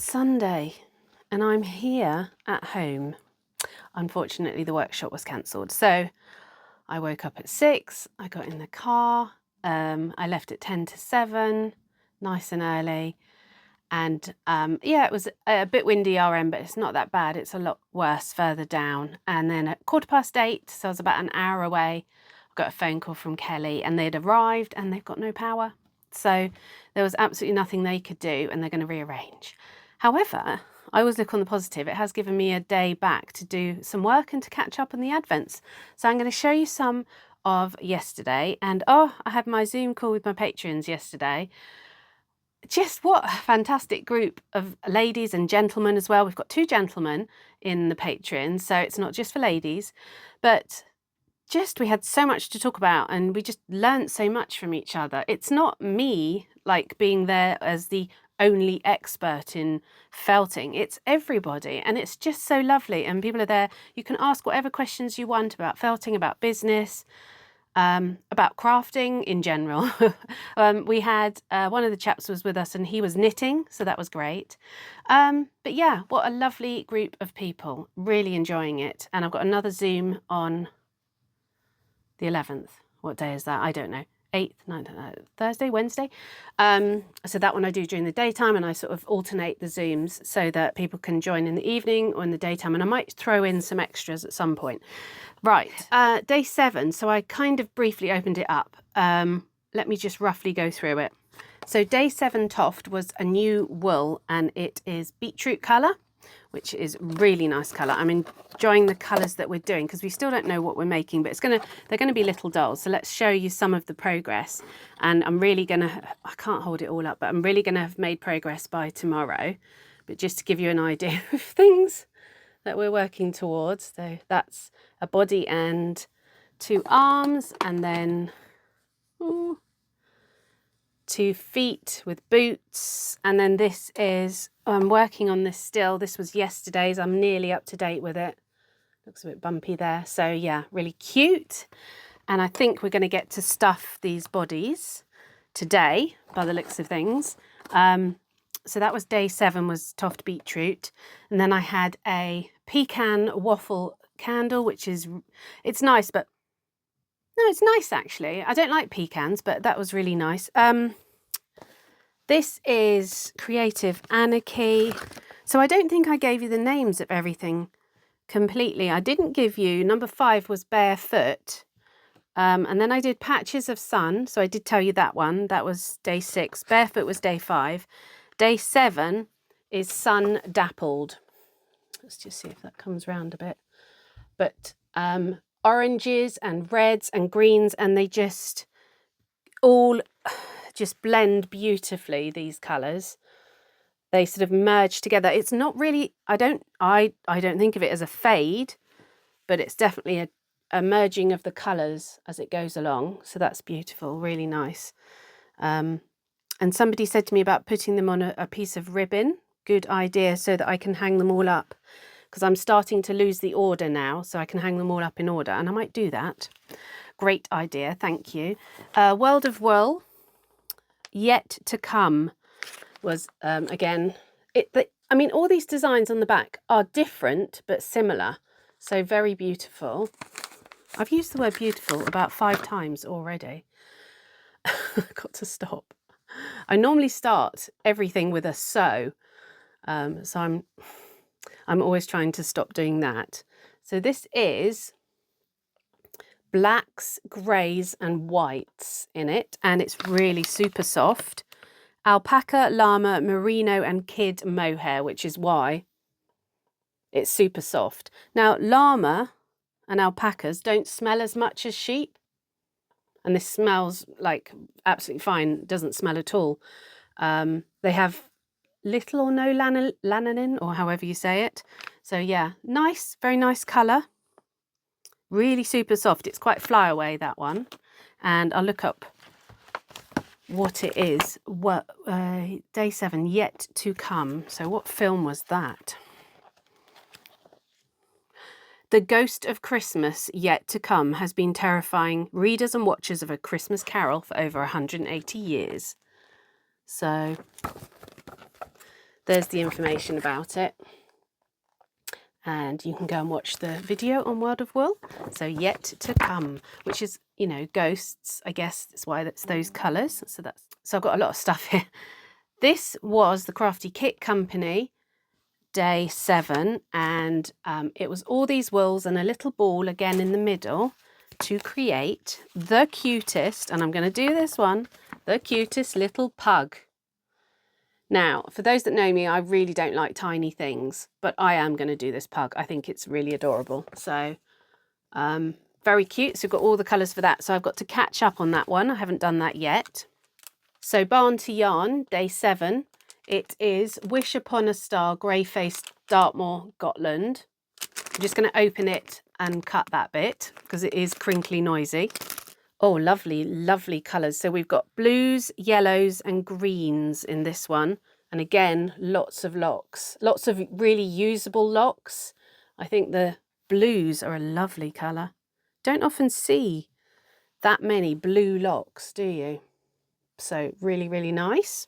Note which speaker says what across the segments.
Speaker 1: Sunday and I'm here at home. Unfortunately, the workshop was cancelled. So I woke up at 6, I got in the car, I left at 10 to 7, nice and early. And yeah, it was a bit windy RM, but it's not that bad. It's a lot worse further down. And then at 8:15, so I was about an hour away, I got a phone call from Kelly and they'd arrived and they've got no power. So there was absolutely nothing they could do and they're going to rearrange. However, I always look on the positive. It has given me a day back to do some work and to catch up on the Advents. So I'm going to show you some of yesterday. And oh, I had my Zoom call with my patrons yesterday. Just what a fantastic group of ladies and gentlemen as well. We've got 2 gentlemen in the patrons, so it's not just for ladies, but just we had so much to talk about and we just learned so much from each other. It's not me like being there as the only expert in felting. It's everybody and it's just so lovely, and people are there. You can ask whatever questions you want about felting, about business, about crafting in general. We had one of the chaps was with us and he was knitting, so that was great. But yeah, what a lovely group of people, really enjoying it. And I've got another Zoom on the 11th. What day is that? I don't know. 8th, 9th, Thursday, Wednesday. So that one I do during the daytime, and I sort of alternate the Zooms so that people can join in the evening or in the daytime, and I might throw in some extras at some point. Right, day 7, so I kind of briefly opened it up. Let me just roughly go through it. So day 7 Toft was a new wool, and it is beetroot colour, which is really nice colour. I'm enjoying the colours that we're doing because we still don't know what we're making, but they're gonna be little dolls. So let's show you some of the progress. And I'm really gonna, I can't hold it all up, but I'm really gonna have made progress by tomorrow. But just to give you an idea of things that we're working towards. So that's a body and 2 arms, and then 2 feet with boots. And then this is, I'm working on this still. This was yesterday's. I'm nearly up to date with it. Looks a bit bumpy there. So yeah, really cute. And I think we're going to get to stuff these bodies today by the looks of things. So that was day 7, was Toft beetroot. And then I had a pecan waffle candle, which is, it's nice, but no, it's nice actually. I don't like pecans, but that was really nice. This is Creative Anarchy. So I don't think I gave you the names of everything completely. I didn't give you, number 5 was Barefoot. And then I did Patches of Sun. So I did tell you that one. That was day 6. Barefoot was day 5. Day 7 is Sun Dappled. Let's just see if that comes round a bit. But oranges and reds and greens, and they just all just blend beautifully, these colours. They sort of merge together. It's not really, I don't think of it as a fade, but it's definitely a merging of the colours as it goes along. So that's beautiful, really nice. And somebody said to me about putting them on a piece of ribbon. Good idea, so that I can hang them all up, because I'm starting to lose the order now, so I can hang them all up in order, and I might do that. Great idea, thank you. World of Wool, Yet to Come was, again, I mean, all these designs on the back are different but similar, so very beautiful. I've used the word beautiful about 5 times already. I've got to stop. I normally start everything with a so I'm always trying to stop doing that. So this is blacks, greys and whites in it, and it's really super soft. Alpaca, llama, merino and kid mohair, which is why it's super soft. Now llama and alpacas don't smell as much as sheep, and this smells like absolutely fine, doesn't smell at all. They have little or no lanolin, or however you say it. So yeah, nice, very nice colour. Really super soft. It's quite flyaway, that one. And I'll look up what it is. Day 7, Yet to Come. So what film was that? The Ghost of Christmas Yet to Come has been terrifying readers and watchers of A Christmas Carol for over 180 years. So there's the information about it. And you can go and watch the video on World of Wool. So yet to come, which is, you know, ghosts, I guess that's why that's those colours. So I've got a lot of stuff here. This was the Crafty Kit Company day 7, and it was all these wools and a little ball again in the middle to create the cutest, and I'm going to do this one, the cutest little pug. Now, for those that know me, I really don't like tiny things, but I am going to do this pug. I think it's really adorable. So very cute. So we've got all the colours for that. So I've got to catch up on that one. I haven't done that yet. So Barn to Yarn, day 7. It is Wish Upon a Star, Grey-Faced Dartmoor, Gotland. I'm just going to open it and cut that bit because it is crinkly noisy. Oh, lovely, lovely colours. So we've got blues, yellows and greens in this one. And again, lots of locks, lots of really usable locks. I think the blues are a lovely colour. Don't often see that many blue locks, do you? So really, really nice.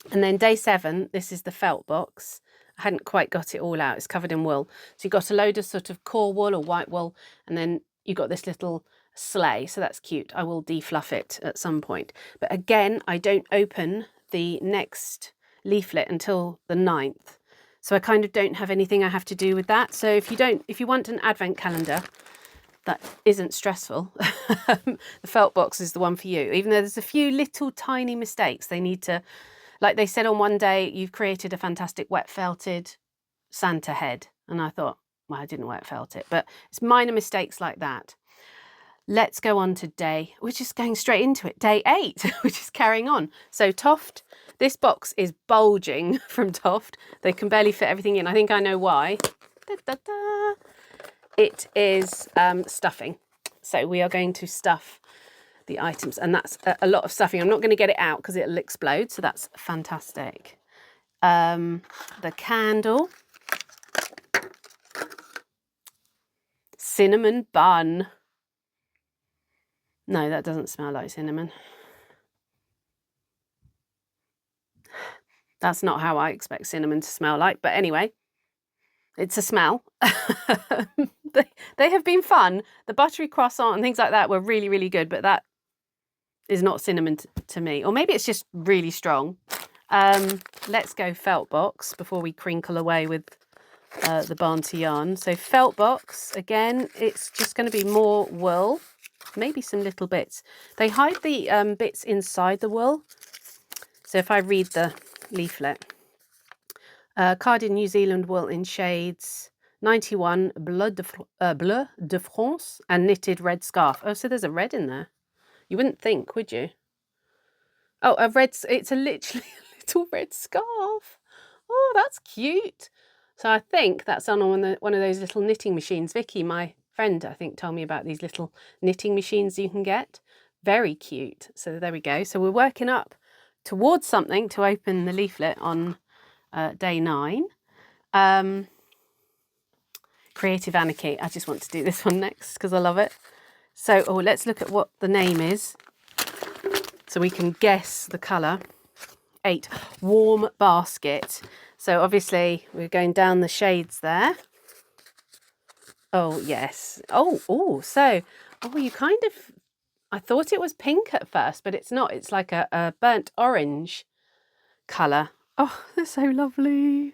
Speaker 1: And then day 7, this is the felt box. I hadn't quite got it all out. It's covered in wool. So you've got a load of sort of core wool or white wool, and then you've got this little sleigh. So that's cute. I will defluff it at some point. But again, I don't open the next leaflet until the 9th. So I kind of don't have anything I have to do with that. So if you want an advent calendar that isn't stressful, the felt box is the one for you. Even though there's a few little tiny mistakes they need to, like they said on one day, you've created a fantastic wet felted Santa head. And I thought, well, I didn't wet felt it, but it's minor mistakes like that. Let's go on to we're just going straight into it, day 8, which is carrying on. So Toft, this box is bulging from Toft. They can barely fit everything in. I think I know why. Da, da, da. It is stuffing. So we are going to stuff the items, and that's a lot of stuffing. I'm not going to get it out because it'll explode, so that's fantastic. The candle. Cinnamon bun. No, that doesn't smell like cinnamon. That's not how I expect cinnamon to smell like, but anyway, it's a smell. They have been fun. The buttery croissant and things like that were really, really good, but that is not cinnamon to me. Or maybe it's just really strong. Let's go felt box before we crinkle away with the Barn to Yarn. So felt box, again, it's just going to be more wool. Maybe some little bits. They hide the bits inside the wool. So if I read the leaflet, carded New Zealand wool in shades 91 Bleu de France and knitted red scarf. Oh, so there's a red in there. You wouldn't think, would you? Oh, a red. It's literally a little red scarf. Oh, that's cute. So I think that's on one of those little knitting machines. Vicky, my friend, I think, told me about these little knitting machines you can get. Very cute. So there we go. So we're working up towards something to open the leaflet on day 9. Creative Anarchy. I just want to do this one next because I love it. So, let's look at what the name is so we can guess the colour. 8, Warm Basket. So obviously we're going down the shades there. Oh, yes. You kind of, I thought it was pink at first, but it's not. It's like a burnt orange colour. Oh, they're so lovely.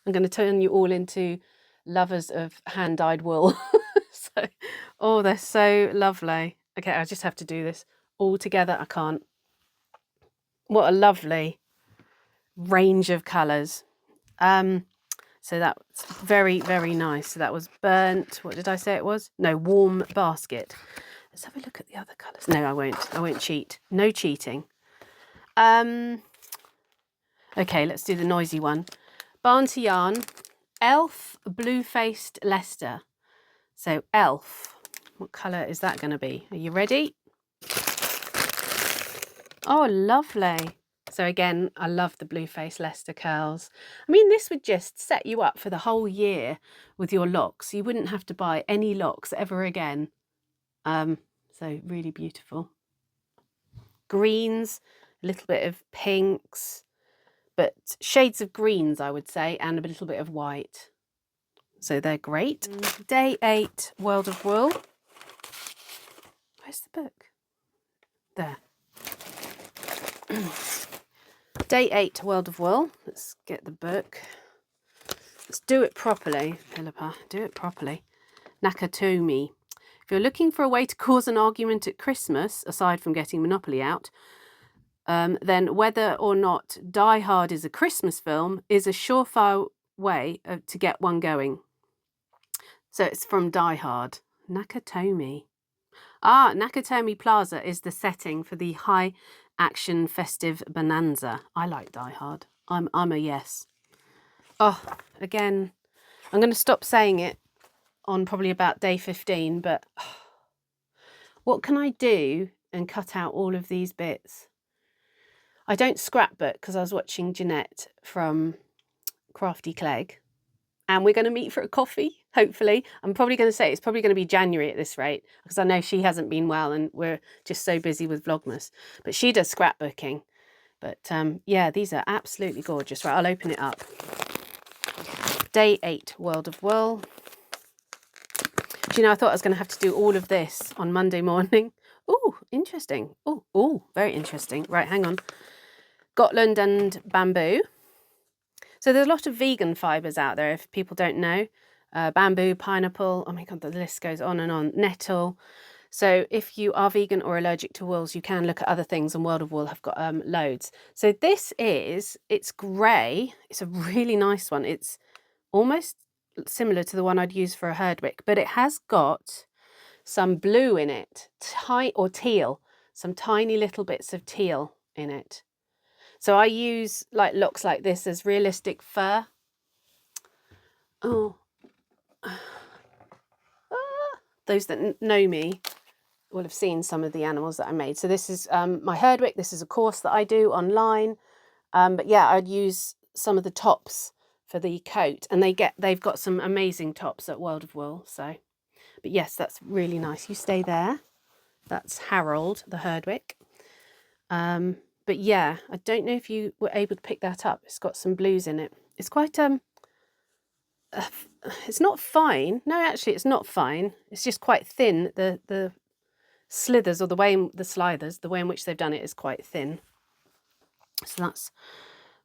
Speaker 1: I'm going to turn you all into lovers of hand-dyed wool. They're so lovely. Okay, I just have to do this all together. I can't. What a lovely range of colours. So that's very, very nice. So that was burnt. What did I say it was? No, Warm Basket. Let's have a look at the other colours. No, I won't. I won't cheat. No cheating. Okay, let's do the noisy one. Barn to Yarn. Elf Blue-Faced Leicester. So elf. What colour is that going to be? Are you ready? Oh, lovely. So again, I love the Blue-Faced Leicester curls. I mean, this would just set you up for the whole year with your locks. You wouldn't have to buy any locks ever again. So really beautiful. Greens, a little bit of pinks, but shades of greens, I would say, and a little bit of white. So they're great. Day 8, World of Wool. Where's the book? There. Day 8, World of Wool. Let's get the book. Let's do it properly, Philippa. Do it properly. Nakatomi. If you're looking for a way to cause an argument at Christmas, aside from getting Monopoly out, then whether or not Die Hard is a Christmas film is a surefire way to get one going. So it's from Die Hard. Nakatomi. Ah, Nakatomi Plaza is the setting for the high action festive bonanza. I like Die Hard. I'm a yes. Oh, again, I'm going to stop saying it on probably about day 15, but what can I do and cut out all of these bits? I don't scrapbook because I was watching Jeanette from Crafty Clegg, and we're going to meet for a coffee, hopefully. I'm probably going to say it's probably going to be January at this rate, because I know she hasn't been well and we're just so busy with Vlogmas. But she does scrapbooking. But yeah, these are absolutely gorgeous. Right, I'll open it up. Day 8, World of Wool. Do you know, I thought I was going to have to do all of this on Monday morning. Oh, interesting. Oh, very interesting. Right, hang on. Gotland and bamboo. So there's a lot of vegan fibres out there, if people don't know. Bamboo, pineapple, oh my God, the list goes on and on. Nettle. So if you are vegan or allergic to wools, you can look at other things, and World of Wool have got loads. So this it's grey. It's a really nice one. It's almost similar to the one I'd use for a Herdwick, but it has got some blue in it, or teal, some tiny little bits of teal in it. So I use looks like this as realistic fur. Oh, those that know me will have seen some of the animals that I made. So this is my Herdwick. This is a course that I do online. But yeah, I'd use some of the tops for the coat, and they've got some amazing tops at World of Wool. So, but yes, that's really nice. You stay there. That's Harold, the Herdwick. But yeah, I don't know if you were able to pick that up. It's got some blues in it. It's quite it's not fine. No, actually, it's not fine. It's just quite thin. The slithers, or the way in which they've done it is quite thin. So that's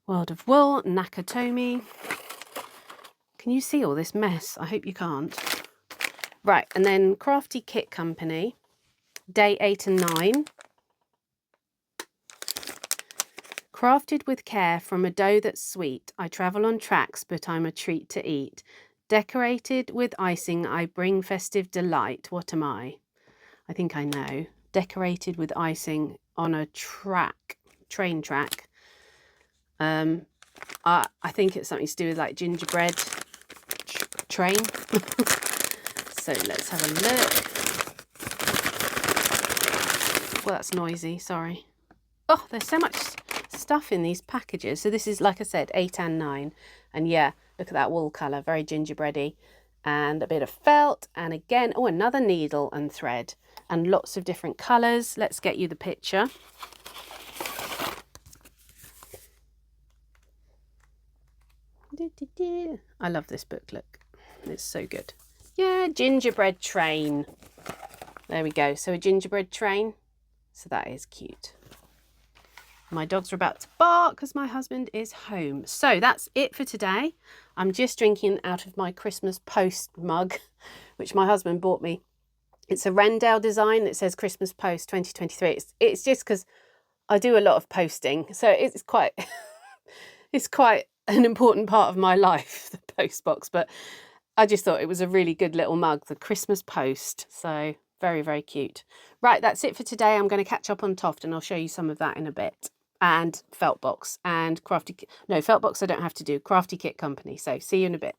Speaker 1: World of Wool, Nakatomi. Can you see all this mess? I hope you can't. Right, and then Crafty Kit Company, day 8 and 9. Crafted with care from a dough that's sweet, I travel on tracks, but I'm a treat to eat. Decorated with icing, I bring festive delight. What am I? I think I know. Decorated with icing on a train track. I think it's something to do with like gingerbread train. So let's have a look. Well, that's noisy, sorry. Oh, there's so much stuff in these packages. So this is, like I said, 8 and 9. And yeah, look at that wool colour, very gingerbready. And a bit of felt, and again, oh, another needle and thread, and lots of different colours. Let's get you the picture. I love this book, look. It's so good. Yeah, gingerbread train. There we go. So a gingerbread train. So that is cute. My dogs are about to bark because my husband is home. So that's it for today. I'm just drinking out of my Christmas Post mug, which my husband bought me. It's a Rendell design that says Christmas Post 2023. It's just because I do a lot of posting. So it's quite, it's quite an important part of my life, the post box. But I just thought it was a really good little mug, the Christmas Post. So very, very cute. Right, that's it for today. I'm going to catch up on Toft and I'll show you some of that in a bit. And felt box and felt box I don't have to do, Crafty Kit Company. So see you in a bit.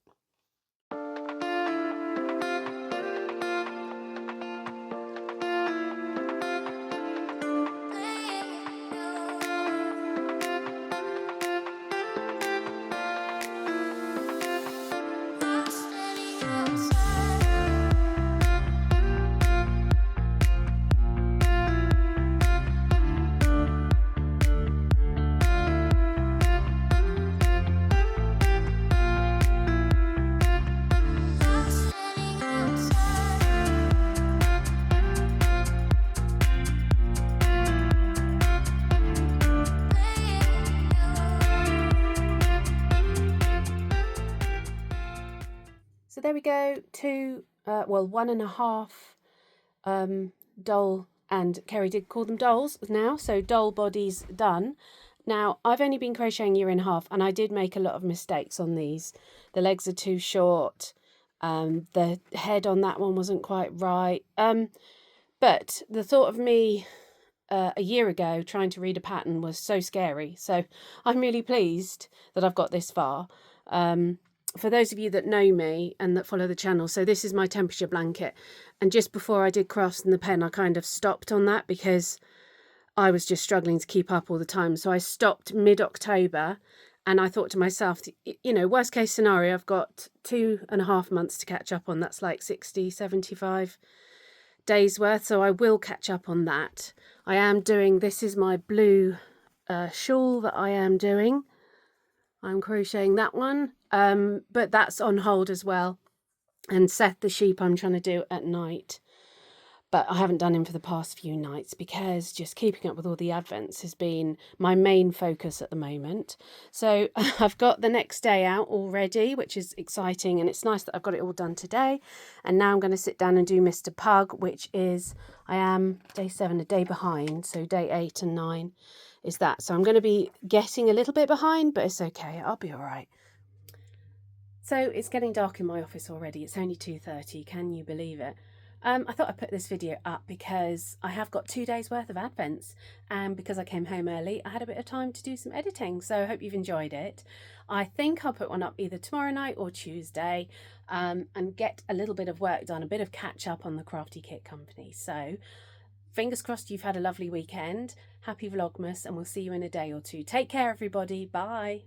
Speaker 1: there we go, two, well, 1.5 doll, and Kerry did call them dolls now, so doll bodies done. Now, I've only been crocheting 1.5 years, and I did make a lot of mistakes on these. The legs are too short, the head on that one wasn't quite right, but the thought of me a year ago trying to read a pattern was so scary, so I'm really pleased that I've got this far. For those of you that know me and that follow the channel, so this is my temperature blanket, and just before I did crafts in the pen I kind of stopped on that because I was just struggling to keep up all the time. So I stopped mid-October, and I thought to myself, you know, worst case scenario, I've got 2.5 months to catch up on. That's like 60, 75 days worth, so I will catch up on that. I am doing, this is my blue shawl that I am doing. I'm crocheting that one, but that's on hold as well. And Seth the sheep I'm trying to do at night, but I haven't done him for the past few nights because just keeping up with all the advents has been my main focus at the moment. So I've got the next day out already, which is exciting, and it's nice that I've got it all done today. And now I'm going to sit down and do Mr. Pug, which is, I am day 7, a day behind, so day 8 and 9 is that. So I'm going to be getting a little bit behind, but it's okay, I'll be all right. So it's getting dark in my office already. It's only 2:30, can you believe it? I thought I'd put this video up because I have got 2 days worth of advents, and because I came home early I had a bit of time to do some editing, so I hope you've enjoyed it. I think I'll put one up either tomorrow night or Tuesday, and get a little bit of work done, a bit of catch up on the Crafty Kit Company. So fingers crossed you've had a lovely weekend. Happy Vlogmas, and we'll see you in a day or two. Take care everybody, bye.